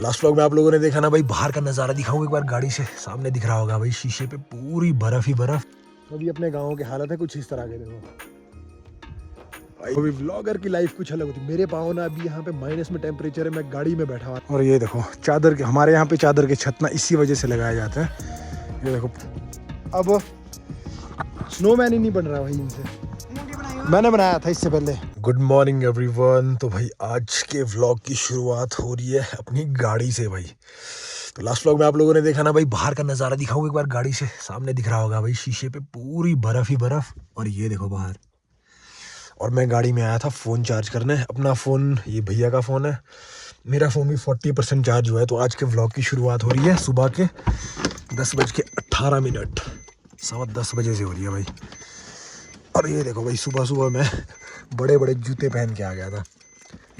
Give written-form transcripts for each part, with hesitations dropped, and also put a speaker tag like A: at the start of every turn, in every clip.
A: Last vlog में आप लोगों ने देखा ना भाई, बाहर का नज़ारा दिखाऊं एक बार गाड़ी से। सामने दिख रहा होगा भाई शीशे पे पूरी बर्फ ही बर्फ। तो अभी अपने गाँव की हालत है कुछ इस तरह के, देखो भाई। अभी व्लॉगर की लाइफ कुछ अलग होती है। मेरे पाँव ना अभी यहाँ पे माइनस में टेम्परेचर है, मैं गाड़ी में बैठा हुआ। और ये देखो चादर के, हमारे यहाँ पे चादर के छत ना इसी वजह से लगाए जाते हैं। ये देखो अब स्नोमैन ही नहीं बन रहा भाई इनसे, मैंने बनाया था इससे पहले। Good morning everyone. तो भाई आज के व्लॉग की शुरुआत हो रही है अपनी गाड़ी से भाई। तो लास्ट व्लॉग में आप लोगों ने देखा ना भाई, बाहर का नज़ारा दिखाऊं एक बार गाड़ी से। सामने दिख रहा होगा भाई शीशे पे पूरी बर्फ ही बर्फ। और ये देखो बाहर। और मैं गाड़ी में आया था फ़ोन चार्ज करने अपना। फ़ोन ये भैया का फ़ोन है, मेरा फ़ोन भी 40% चार्ज हुआ है। तो आज के व्लॉग की शुरुआत हो रही है सुबह के 10:18, 10:15 बजे से हो रही है भाई। और ये देखो भाई सुबह सुबह मैं बड़े बड़े जूते पहन के आ गया था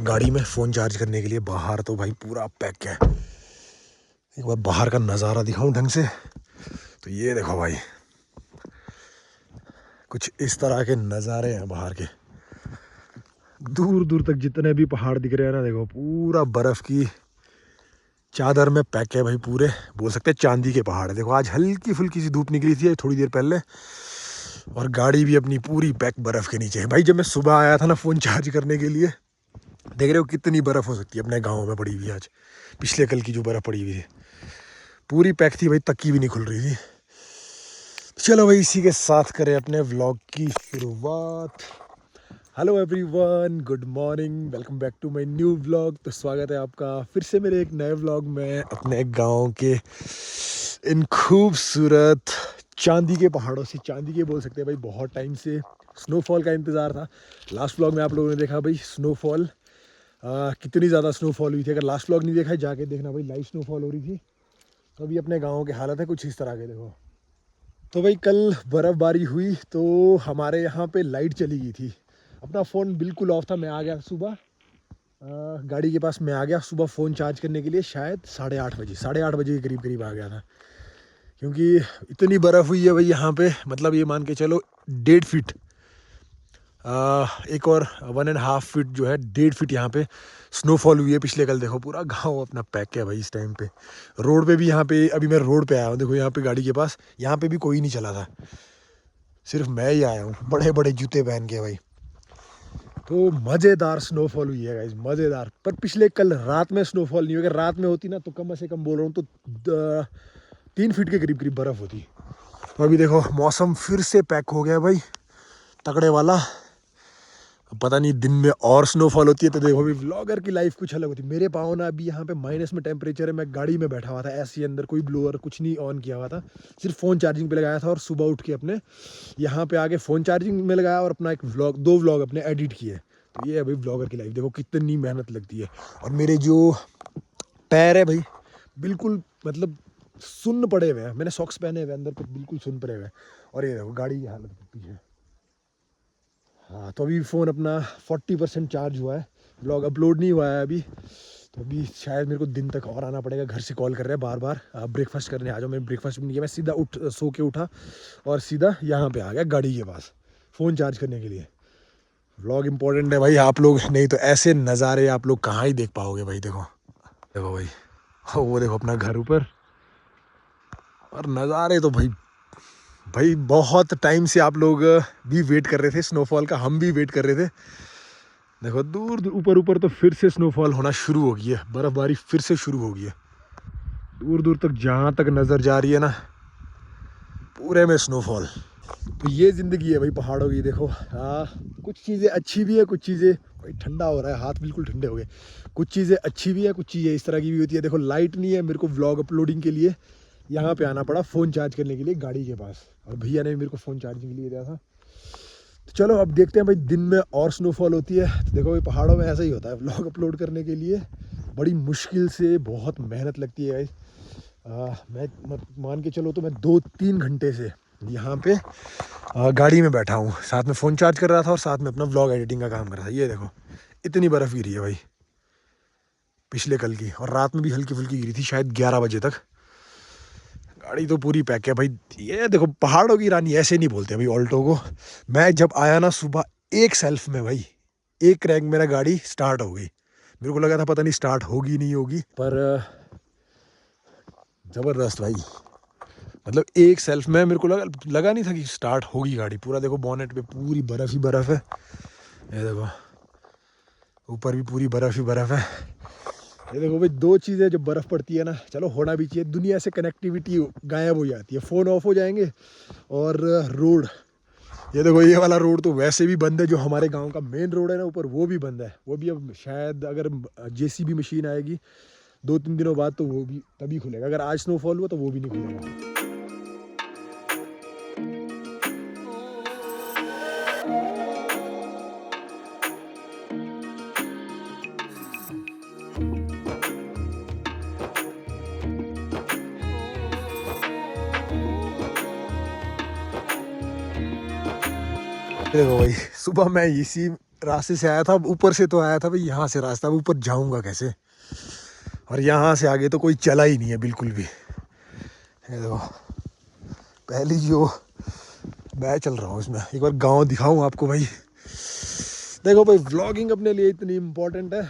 A: गाड़ी में फ़ोन चार्ज करने के लिए। बाहर तो भाई पूरा पैक है। एक बार बाहर का नज़ारा दिखाऊं ढंग से, तो ये देखो भाई कुछ इस तरह के नज़ारे हैं बाहर के। दूर दूर तक जितने भी पहाड़ दिख रहे हैं ना, देखो पूरा बर्फ़ की चादर में पैक है भाई। पूरे बोल सकते हैं चांदी के पहाड़ है। देखो आज हल्की फुल्की सी धूप निकली थी थोड़ी देर पहले, और गाड़ी भी अपनी पूरी पैक बर्फ़ के नीचे है भाई। जब मैं सुबह आया था ना फ़ोन चार्ज करने के लिए, देख रहे हो कितनी बर्फ़ हो सकती है अपने गाँव में पड़ी हुई। आज पिछले कल की जो बर्फ़ पड़ी हुई थी पूरी पैक थी भाई, तक्की भी नहीं खुल रही थी। चलो भाई इसी के साथ करें अपने व्लॉग की शुरुआत। Hello everyone, good morning, welcome back to my new vlog. तो स्वागत है आपका फिर से मेरे एक नए व्लॉग में अपने गांव के इन खूबसूरत चांदी के पहाड़ों से। चांदी के बोल सकते हैं भाई, बहुत टाइम से स्नोफॉल का इंतज़ार था। लास्ट व्लॉग में आप लोगों ने देखा भाई स्नोफॉल, कितनी ज़्यादा स्नोफॉल हुई थी। अगर लास्ट व्लॉग नहीं देखा है जाके देखना भाई, लाइव स्नोफॉल हो रही थी। तो अभी अपने गाँव की हालत है कुछ इस तरह के, देखो। तो भाई कल बर्फ़बारी हुई तो हमारे यहाँ पे लाइट चली गई थी। अपना फ़ोन बिल्कुल ऑफ था। मैं आ गया सुबह गाड़ी के पास, मैं आ गया सुबह फ़ोन चार्ज करने के लिए शायद 8:30 बजे के करीब करीब आ गया था। क्योंकि इतनी बर्फ़ हुई है भाई यहाँ पे, मतलब ये मान के चलो 1.5 फीट, एक और 1.5 फीट जो है 1.5 फीट यहाँ पे स्नोफॉल हुई है पिछले कल। देखो पूरा गांव अपना पैक है भाई इस टाइम पे। रोड पे भी यहाँ पे, अभी मैं रोड पे आया हूँ, देखो यहाँ पे गाड़ी के पास, यहाँ पे भी कोई नहीं चला था, सिर्फ मैं ही आया हूँ बड़े बड़े जूते पहन के भाई। तो मज़ेदार स्नोफॉल हुई है गाइस, मज़ेदार। पर पिछले कल रात में स्नोफॉल नहीं हुई। अगर रात में होती ना तो कम से कम बोल रहा हूँ तो 3 फीट के करीब करीब बर्फ़ होती। तो अभी देखो मौसम फिर से पैक हो गया भाई, तगड़े वाला। पता नहीं दिन में और स्नोफॉल होती है तो देखो अभी व्लॉगर की लाइफ कुछ अलग होती है। मेरे पाँव ना अभी यहाँ पे माइनस में टेम्परेचर है, मैं गाड़ी में बैठा हुआ था ऐसे ही अंदर, कोई ब्लोअर कुछ नहीं ऑन किया हुआ था, सिर्फ फ़ोन चार्जिंग पे लगाया था। और सुबह उठ के अपने यहाँ पे आके फ़ोन चार्जिंग में लगाया और अपना एक व्लॉग, 2 व्लॉग अपने एडिट किए। तो ये अभी व्लॉगर की लाइफ, देखो कितनी मेहनत लगती है। और मेरे जो पैर है भाई बिल्कुल मतलब सुन्न पड़े हुए हैं, मैंने सॉक्स पहने हुए अंदर, तो बिल्कुल सुन्न पड़े हुए हैं। और ये देखो गाड़ी की हालत पीछे। हाँ तो अभी फ़ोन अपना 40% चार्ज हुआ है, ब्लॉग अपलोड नहीं हुआ है अभी। तो अभी शायद मेरे को दिन तक और आना पड़ेगा। घर से कॉल कर रहे हैं बार बार, आप ब्रेकफास्ट करने आ जाओ। मैं ब्रेकफास्ट भी नहीं किया, मैं सीधा सो के उठा और सीधा यहाँ पे आ गया गाड़ी के पास फ़ोन चार्ज करने के लिए। व्लॉग इंपॉर्टेंट है भाई, आप लोग नहीं तो ऐसे नज़ारे आप लोग कहाँ ही देख पाओगे भाई। देखो देखो भाई, वो देखो अपना घर ऊपर, और नज़ारे तो भाई भाई बहुत टाइम से आप लोग भी वेट कर रहे थे स्नोफॉल का, हम भी वेट कर रहे थे। देखो दूर दूर ऊपर ऊपर तो फिर से स्नोफॉल होना शुरू हो गई है, बर्फ़बारी फिर से शुरू हो गई है। दूर दूर तक जहाँ तक नज़र जा रही है ना, पूरे में स्नोफॉल। तो ये ज़िंदगी है भाई पहाड़ों की। देखो हाँ, कुछ चीज़ें अच्छी भी है, कुछ चीज़ें, भाई ठंडा हो रहा है, हाथ बिल्कुल ठंडे हो गए। कुछ चीज़ें अच्छी भी है, कुछ चीज़ें इस तरह की भी होती है। देखो लाइट नहीं है, मेरे को व्लॉग अपलोडिंग के लिए यहाँ पे आना पड़ा फ़ोन चार्ज करने के लिए गाड़ी के पास, और भैया ने मेरे को फ़ोन चार्जिंग के लिए दिया था। तो चलो अब देखते हैं भाई दिन में और स्नोफॉल होती है तो देखो भाई पहाड़ों में ऐसा ही होता है। व्लॉग अपलोड करने के लिए बड़ी मुश्किल से बहुत मेहनत लगती है गाइस। मैं मान के चलो तो मैं 2-3 घंटे से यहाँ पे गाड़ी में बैठा हूँ, साथ में फ़ोन चार्ज कर रहा था और साथ में अपना व्लॉग एडिटिंग का काम कर रहा था। ये देखो इतनी बर्फ़ गिरी है भाई पिछले कल की, और रात में भी हल्की फुल्की गिरी थी शायद 11 बजे तक। गाड़ी तो पूरी पैक है भाई। ये देखो पहाड़ों की रानी ऐसे नहीं बोलते भाई ऑल्टो को। मैं जब आया ना सुबह, एक सेल्फ में भाई एक क्रैंक मेरा गाड़ी स्टार्ट हो गई। मेरे को लगा था पता नहीं स्टार्ट होगी नहीं होगी, पर ज़बरदस्त भाई। मतलब एक सेल्फ में मेरे को लगा नहीं था कि स्टार्ट होगी गाड़ी। पूरा देखो बॉनेट पे पूरी बर्फ़ ही बर्फ़ है, ये देखो ऊपर भी पूरी बर्फ़ ही बर्फ़ है। ये देखो भाई, दो चीज़ें जो बर्फ़ पड़ती है ना, चलो होना भी चाहिए, दुनिया से कनेक्टिविटी गायब हो जाती है, फ़ोन ऑफ हो जाएंगे। और रोड, ये देखो ये वाला रोड तो वैसे भी बंद है, जो हमारे गांव का मेन रोड है ना ऊपर, वो भी बंद है। वो भी अब शायद अगर जेसीबी मशीन आएगी 2-3 दिनों बाद तो वो भी तभी खुलेगा। अगर आज स्नोफॉल हुआ तो वो भी नहीं खुलेगा। देखो भाई, सुबह मैं इसी रास्ते से आया था, ऊपर से तो आया था भाई, यहाँ से रास्ता, ऊपर जाऊँगा कैसे? और यहाँ से आगे तो कोई चला ही नहीं है बिल्कुल भी। ये देखो पहली जो मैं चल रहा हूँ इसमें, एक बार गांव दिखाऊँ आपको भाई। देखो भाई, व्लॉगिंग अपने लिए इतनी इम्पोर्टेंट है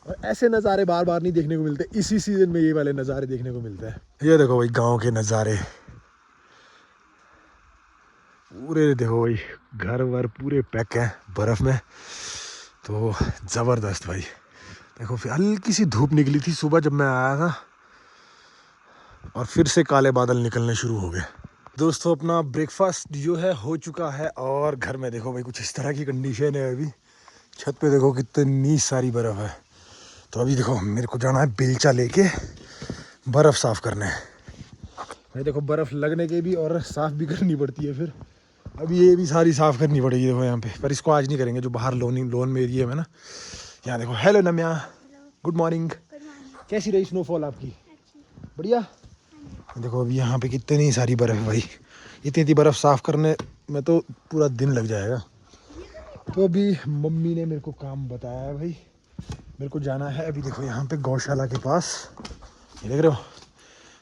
A: और ऐसे नज़ारे बार बार नहीं देखने को मिलते, इसी सीज़न में ये वाले नज़ारे देखने को मिलते हैं। ये देखो भाई गांव के नज़ारे पूरे, देखो भाई घर वर पूरे पैक हैं बर्फ़ में, तो ज़बरदस्त भाई। देखो फिर हल्की सी धूप निकली थी सुबह जब मैं आया था, और फिर से काले बादल निकलने शुरू हो गए। दोस्तों अपना ब्रेकफास्ट जो है हो चुका है, और घर में देखो भाई कुछ इस तरह की कंडीशन है। अभी छत पे देखो कितनी सारी बर्फ़ है। तो अभी देखो मेरे को जाना है बेलचा लेके बर्फ़ साफ़ करने। भाई देखो बर्फ़ लगने के भी और साफ़ भी करनी पड़ती है फिर। अभी ये भी सारी साफ़ करनी पड़ेगी देखो यहाँ पे, पर इसको आज नहीं करेंगे, जो बाहर लोन में एरिया में ना। यहाँ देखो, हेलो नम्या, गुड मॉर्निंग। कैसी रही स्नोफॉल आपकी? बढ़िया। देखो अभी यहाँ पे कितनी सारी बर्फ़ है भाई, इतनी बर्फ़ साफ़ करने में तो पूरा दिन लग जाएगा। तो अभी मम्मी ने मेरे को काम बताया है भाई, मेरे को जाना है अभी देखो यहाँ पे गौशाला के पास। ये देख रहे हो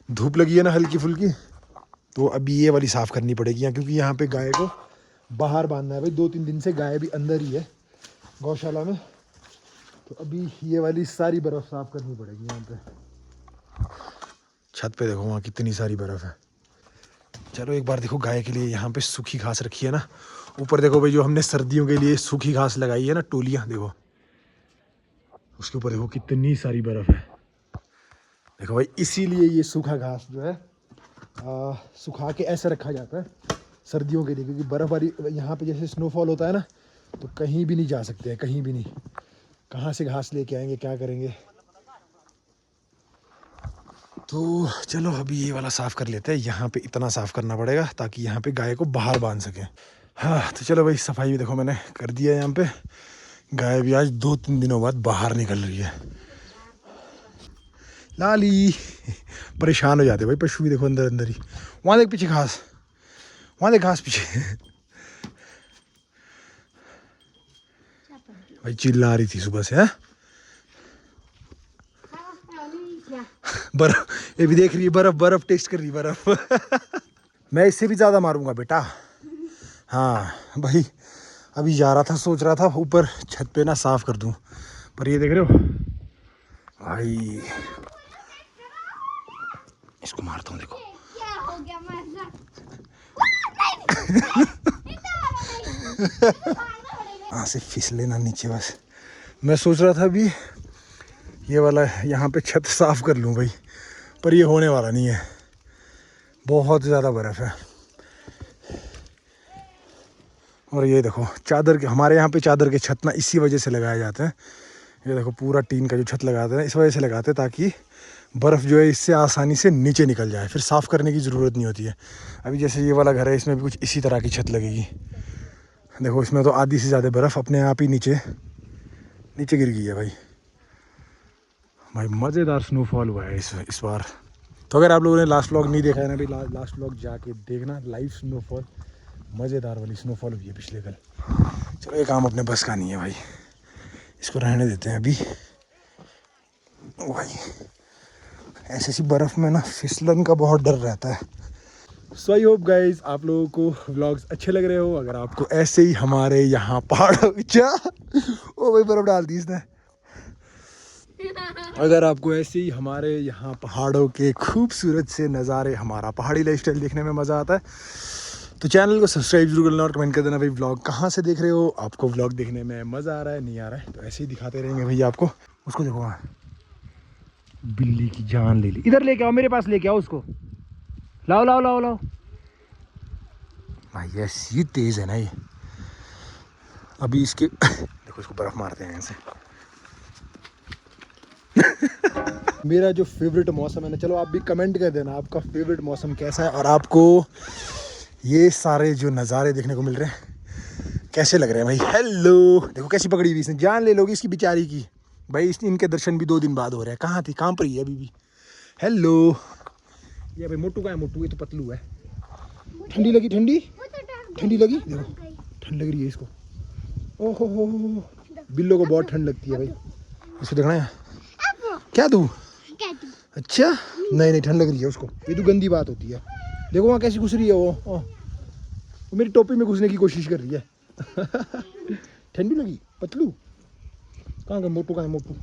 A: धूप लगी है ना हल्की फुल्की, तो अभी ये वाली साफ़ करनी पड़ेगी यहाँ, क्योंकि यहाँ पे गाय को बाहर बांधना है भाई। 2-3 दिन से गाय भी अंदर ही है गौशाला में, तो अभी ये वाली सारी बर्फ़ साफ़ करनी पड़ेगी यहाँ पे। छत पे देखो वहाँ कितनी सारी बर्फ़ है। चलो एक बार देखो, गाय के लिए यहाँ पे सूखी घास रखी है ना, ऊपर देखो भाई जो हमने सर्दियों के लिए सूखी घास लगाई है ना, टोलियाँ, देखो उसके ऊपर देखो कितनी सारी बर्फ़ है। देखो भाई इसीलिए ये सूखा घास जो है सुखा के ऐसे रखा जाता है सर्दियों के लिए, क्योंकि बर्फ़बारी यहाँ पे जैसे स्नोफॉल होता है ना, तो कहीं भी नहीं जा सकते हैं, कहीं भी नहीं। कहाँ से घास लेके आएंगे, क्या करेंगे? तो चलो अभी ये वाला साफ़ कर लेते हैं। यहाँ पे इतना साफ़ करना पड़ेगा ताकि यहाँ पे गाय को बाहर बांध सकें। हाँ तो चलो भाई, सफाई भी देखो मैंने कर दिया है। यहाँ पे गाय भी आज 2-3 दिनों बाद बाहर निकल रही है। लाली परेशान हो जाते भाई पशु भी, देखो अंदर अंदर ही। वहाँ देख पीछे घास, वहाँ देख घास पीछे। भाई चिल्ला रही थी सुबह से, है बर्फ, ये भी देख रही है बर्फ, बर्फ टेस्ट कर रही है बर्फ। मैं इससे भी ज़्यादा मारूंगा बेटा। हाँ भाई अभी जा रहा था, सोच रहा था ऊपर छत पे ना साफ़ कर दूं, पर ये देख रहे हो भाई, इसको मारता हूँ देखो। क्या हो गया हाँ से फिसले ना नीचे बस। मैं सोच रहा था अभी ये वाला यहाँ पे छत साफ़ कर लूँ भाई, पर ये होने वाला नहीं है, बहुत ज़्यादा बर्फ़ है। और ये देखो चादर के, हमारे यहाँ पे चादर के छत ना इसी वजह से लगाए जाते हैं। ये देखो पूरा टीन का जो छत लगाते हैं इस वजह से लगाते हैं, ताकि बर्फ़ जो है इससे आसानी से नीचे निकल जाए, फिर साफ़ करने की ज़रूरत नहीं होती है। अभी जैसे ये वाला घर है, इसमें भी कुछ इसी तरह की छत लगेगी। देखो इसमें तो आधी से ज़्यादा बर्फ़ अपने आप ही नीचे नीचे गिर गई है भाई। भाई मज़ेदार स्नोफॉल हुआ है इस बार। तो अगर आप लोगों ने लास्ट व्लॉग नहीं देखा है ना भाई, लास्ट व्लॉग जाके देखना, लाइव स्नोफॉल, मज़ेदार वाली स्नोफॉल हुई है पिछले कल। चलो ये काम अपने बस का नहीं है भाई, इसको रहने देते हैं अभी। भाई ऐसी सी बर्फ़ में ना फिसलन का बहुत डर रहता है। सो आई होप गाइज आप लोगों को व्लॉग्स अच्छे लग रहे हो। अगर आपको ऐसे ही हमारे यहाँ पहाड़ों, ओ भाई बर्फ़ डाल दी इसने। अगर आपको ऐसे ही हमारे यहाँ पहाड़ों के खूबसूरत से नज़ारे, हमारा पहाड़ी लाइफस्टाइल देखने में मज़ा आता है तो चैनल को सब्सक्राइब जरूर करना और कमेंट कर देना भाई व्लॉग कहाँ से देख रहे हो, आपको व्लॉग देखने में मज़ा आ रहा है नहीं आ रहा है। तो ऐसे ही दिखाते रहेंगे भैया आपको। उसको देखो वहाँ बिल्ली की जान ले ली। इधर लेके आओ, मेरे पास लेके आओ उसको। लाओ लाओ लाओ लाओ भाई, ऐसी तेज़ है ना ये। अभी इसके देखो इसको बर्फ़ मारते हैं ऐसे। मेरा जो फेवरेट मौसम है ना, चलो आप भी कमेंट कर देना आपका फेवरेट मौसम कैसा है और आपको ये सारे जो नज़ारे देखने को मिल रहे हैं कैसे लग रहे हैं भाई। हेलो देखो कैसी पकड़ी हुई इसने, जान ले लोगी इसकी बेचारी की भाई। इनके दर्शन भी 2 दिन बाद हो रहे हैं। कहाँ थी, कहाँ पर ही है अभी भी। हेलो ये भाई मोटू का है, मोटू ये तो पतलू है। ठंडी लगी, ठंडी ठंडी लगी, देखो ठंड लग रही है इसको। ओहो हो, बिल्लो को बहुत ठंड लगती है भाई। इसको देखना है क्या तू, अच्छा नहीं नहीं ठंड लग रही है उसको, ये तो गंदी बात होती है। देखो वहाँ कैसी घुस रही है वो मेरी टोपी में घुसने की कोशिश कर रही है। ठंडी लगी पतलू। कहाँ गया मोटू, कहाँ है मोटू।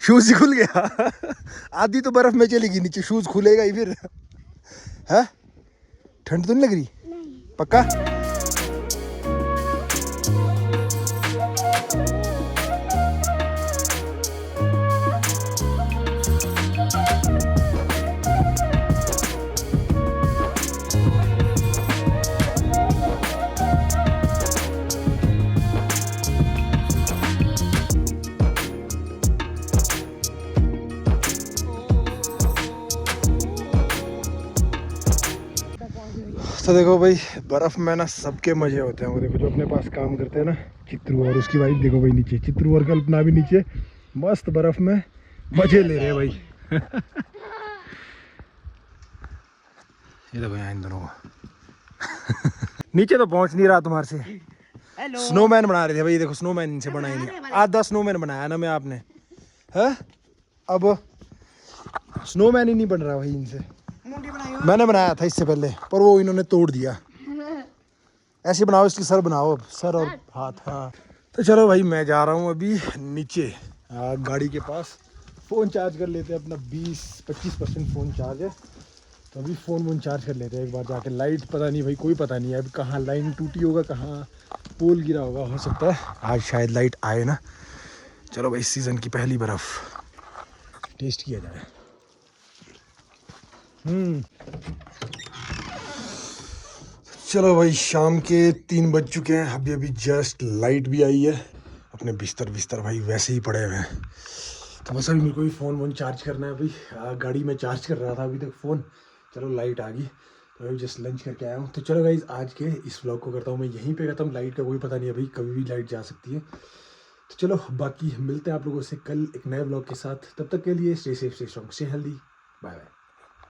A: शूज खुल गया। आधी तो बर्फ में चली गई नीचे, शूज खुलेगा ही फिर। है ठंड तो नहीं लग रही? नहीं। पक्का? तो देखो भाई बर्फ़ में ना सबके मज़े होते हैं। वो देखो जो अपने पास काम करते हैं ना, चित्रू और उसकी वाइफ देखो भाई नीचे, चित्रू और कल्पना भी नीचे मस्त बर्फ़ में मज़े ले रहे हैं भाई। ये देखो यहाँ इन दोनों को। नीचे तो पहुँच नहीं रहा तुम्हारे से। स्नोमैन बना रहे थे भाई, देखो स्नोमैन इनसे बना ही नहीं। आधा स्नोमैन बनाया ना मैं आपने, है अब स्नोमैन ही नहीं बन रहा भाई इनसे। मैंने बनाया था इससे पहले पर वो इन्होंने तोड़ दिया। ऐसे बनाओ, इसकी सर बनाओ, सर और हाथ। हाँ तो चलो भाई मैं जा रहा हूँ अभी नीचे गाड़ी के पास। फ़ोन चार्ज कर लेते हैं अपना, 20-25% फ़ोन चार्ज है तो अभी फ़ोन चार्ज कर लेते हैं एक बार जाके। लाइट पता नहीं भाई, कोई पता नहीं है अभी कहाँ लाइन टूटी होगा, कहाँ पोल गिरा होगा, हो सकता है आज शायद लाइट आए ना। चलो भाई सीज़न की पहली बर्फ़ टेस्ट किया जाए। चलो भाई शाम के 3 बज चुके हैं, अभी अभी जस्ट लाइट भी आई है। अपने बिस्तर भाई वैसे ही पड़े हुए हैं। तो बस अभी मेरे को भी फ़ोन चार्ज करना है। अभी गाड़ी में चार्ज कर रहा था अभी तक फ़ोन। चलो लाइट आ गई तो अभी जस्ट लंच करके आया हूँ। तो चलो गाइस आज के इस व्लॉग को करता हूँ मैं यहीं पे खत्म। लाइट का कोई पता नहीं है भाई, कभी भी लाइट जा सकती है। तो चलो बाकी मिलते हैं आप लोगों से कल एक नए व्लॉग के साथ। तब तक के लिए stay safe, stay strong, stay healthy, bye bye.